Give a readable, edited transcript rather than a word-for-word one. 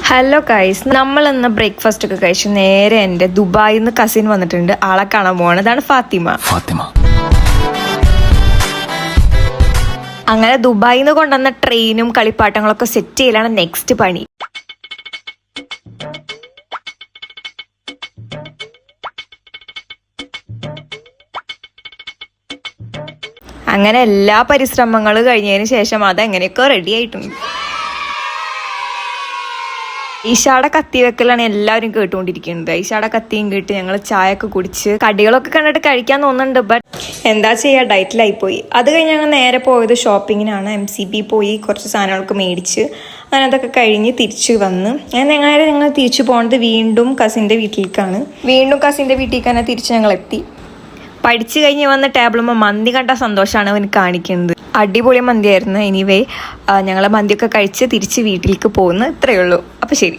Hello guys, നമ്മൾ ഇന്ന് breakfast ഒക്കെ കഴിച്ചു നേരെ എൻ്റെ ദുബായിൽ നിന്ന് കസിൻ വന്നിട്ടുണ്ട്. ആളെ കാണാൻ പോവാണ്. ഇതാണ് ഫാത്തിമ. അങ്ങനെ ദുബായിൽ നിന്ന് കൊണ്ടുവന്ന ട്രെയിനും കളിപ്പാട്ടങ്ങളൊക്കെ സെറ്റ് ചെയ്യലാണ് നെക്സ്റ്റ് പണി. അങ്ങനെ എല്ലാ പരിശ്രമങ്ങളും കഴിഞ്ഞതിന് ശേഷം അതെങ്ങനെയൊക്കെ റെഡി ആയിട്ടുണ്ട്. ഈശാടെ കത്തി വെക്കലാണ് എല്ലാവരും കേട്ടുകൊണ്ടിരിക്കുന്നത്. ഈശാടെ കത്തിയും കേട്ട് ഞങ്ങൾ ചായ ഒക്കെ കുടിച്ച് കടികളൊക്കെ കണ്ടിട്ട് കഴിക്കാൻ തോന്നുന്നുണ്ട്. ബട്ട് എന്താ ചെയ്യുക, ഡയറ്റിലായിപ്പോയി. അത് കഴിഞ്ഞ് ഞങ്ങൾ നേരെ പോയത് ഷോപ്പിങ്ങിനാണ്. MCB പോയി കുറച്ച് സാധനങ്ങളൊക്കെ മേടിച്ച് അങ്ങനെ അതൊക്കെ കഴിഞ്ഞ് തിരിച്ച് വന്ന് ഞങ്ങൾ തിരിച്ചു പോകുന്നത് വീണ്ടും കസിൻ്റെ വീട്ടിലേക്കാണ്. തന്നെ തിരിച്ച് ഞങ്ങൾ എത്തി. പഠിച്ചു കഴിഞ്ഞ് വന്ന് ടേബിളുമ്പോൾ മന്തി കണ്ട സന്തോഷമാണ് അവന് കാണിക്കുന്നത്. അടിപൊളി മന്തിയായിരുന്നു. എനിവേ ഞങ്ങൾ മന്തിയൊക്കെ കഴിച്ച് തിരിച്ച് വീട്ടിലേക്ക് പോകുന്നു. ഇത്രയേ ഉള്ളൂ. അപ്പോൾ ശരി.